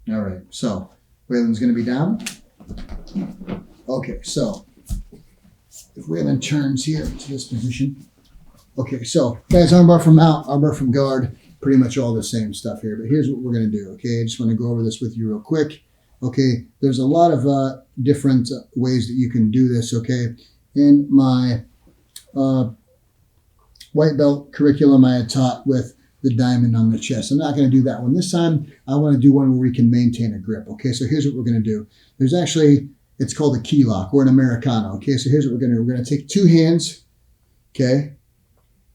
All right, so Waylon's going to be down. Okay, so if Waylon turns here to this position. Okay, so guys, armbar from mount, armbar from guard, pretty much all the same stuff here. But here's what we're going to do, okay? I just want to go over this with you real quick. Okay, there's a lot of different ways that you can do this, okay? In my white belt curriculum, I had taught with the diamond on the chest. I'm not going to do that one. This time, I want to do one where we can maintain a grip, okay? So here's what we're going to do. There's actually, it's called a key lock or an Americano, okay? So here's what we're going to do. We're going to take two hands, okay?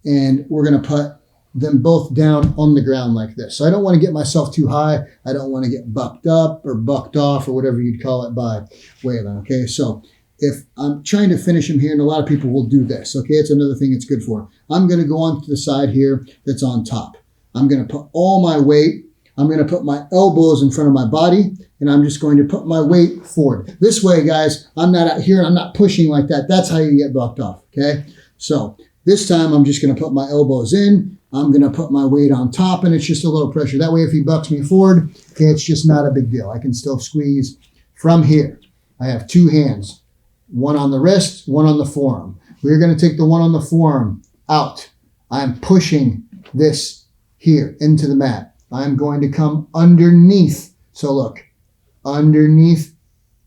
And we're going to put them both down on the ground like this. So I don't want to get myself too high. I don't want to get bucked up or bucked off or whatever you'd call it by Waylon, okay? So if I'm trying to finish him here, and a lot of people will do this, okay? It's another thing it's good for. I'm going to go on to the side here that's on top. I'm going to put all my weight. I'm going to put my elbows in front of my body, and I'm just going to put my weight forward. This way, guys, I'm not out here and I'm not pushing like that. That's how you get bucked off, okay? So this time, I'm just going to put my elbows in. I'm going to put my weight on top, and it's just a little pressure. That way, if he bucks me forward, okay, it's just not a big deal. I can still squeeze from here. I have two hands, one on the wrist, one on the forearm. We're going to take the one on the forearm out. I'm pushing this here into the mat. I'm going to come underneath. So look, underneath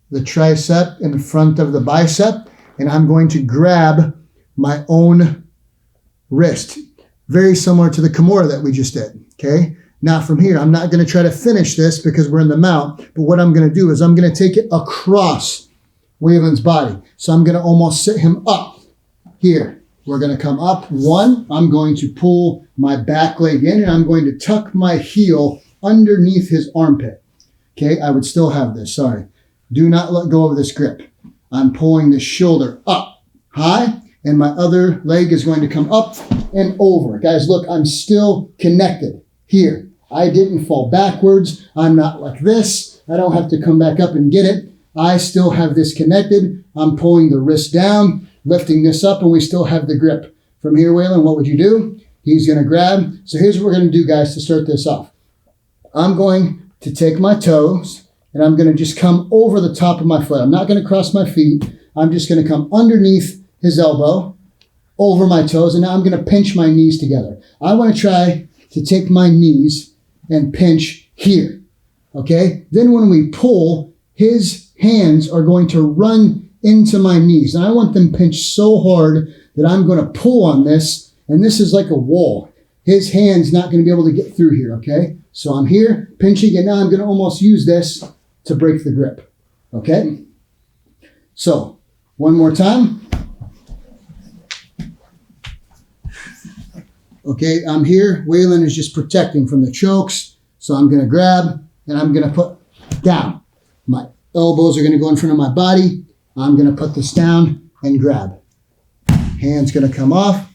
the tricep in front of the bicep, and I'm going to grab my own wrist, very similar to the Kimura that we just did, okay? Now from here, I'm not going to try to finish this because we're in the mount, but what I'm going to do is I'm going to take it across Waylon's body. So I'm going to almost sit him up here. We're going to come up. One, I'm going to pull my back leg in, and I'm going to tuck my heel underneath his armpit, okay? I would still have this, sorry. Do not let go of this grip. I'm pulling the shoulder up high, and my other leg is going to come up and over. Guys, look, I'm still connected here. I didn't fall backwards. I'm not like this. I don't have to come back up and get it. I still have this connected. I'm pulling the wrist down, lifting this up, and we still have the grip. From here, Waylon, what would you do? He's going to grab. So here's what we're going to do, guys, to start this off. I'm going to take my toes, and I'm going to just come over the top of my foot. I'm not going to cross my feet. I'm just going to come underneath his elbow, over my toes, and now I'm going to pinch my knees together. I want to try to take my knees and pinch here, okay? Then when we pull, his hands are going to run into my knees, and I want them pinched so hard that I'm going to pull on this, and this is like a wall. His hand's not going to be able to get through here, okay? So I'm here, pinching, and now I'm going to almost use this to break the grip, okay? So, one more time. Okay, I'm here. Waylon is just protecting from the chokes. So I'm going to grab and I'm going to put down. My elbows are going to go in front of my body. I'm going to put this down and grab. Hand's going to come off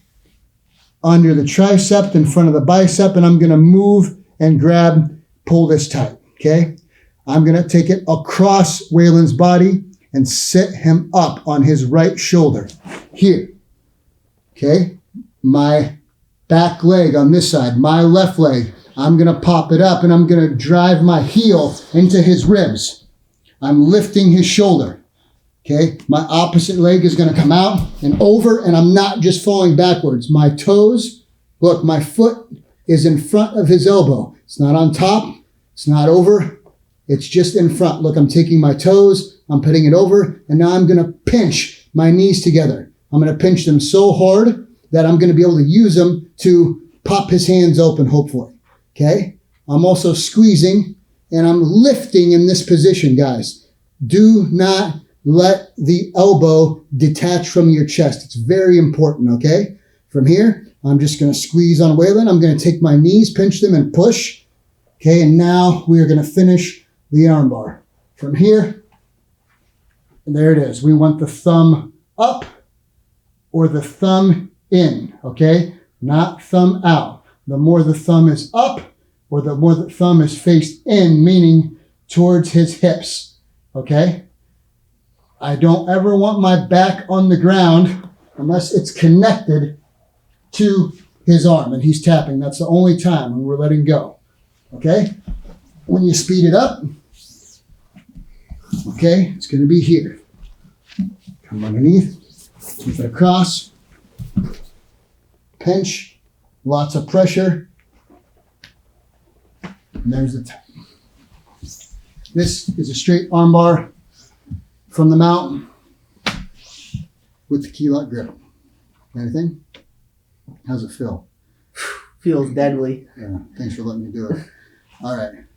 under the tricep in front of the bicep, and I'm going to move and grab, pull this tight, okay? I'm going to take it across Waylon's body and sit him up on his right shoulder here, okay? My back leg on this side, my left leg, I'm going to pop it up and I'm going to drive my heel into his ribs. I'm lifting his shoulder, okay? My opposite leg is going to come out and over, and I'm not just falling backwards. My toes, look, my foot is in front of his elbow. It's not on top. It's not over. It's just in front. Look, I'm taking my toes, I'm putting it over, and now I'm going to pinch my knees together. I'm going to pinch them so hard that I'm going to be able to use them to pop his hands open, hopefully, okay? I'm also squeezing, and I'm lifting in this position, guys. Do not let the elbow detach from your chest. It's very important, okay? From here, I'm just going to squeeze on Waylon. I'm going to take my knees, pinch them, and push, okay? And now we are going to finish the armbar. From here, there it is. We want the thumb up or the thumb in, okay? Not thumb out. The more the thumb is up or the more the thumb is faced in, meaning towards his hips, okay? I don't ever want my back on the ground unless it's connected to his arm and he's tapping. That's the only time when we're letting go, okay? when you speed it up, okay, it's going to be here. Come underneath, keep it across, pinch, lots of pressure, and there's the tap. This is a straight armbar from the mount with the key lock grip. Anything? How's it feel? Feels deadly. Yeah, thanks for letting me do it. All right.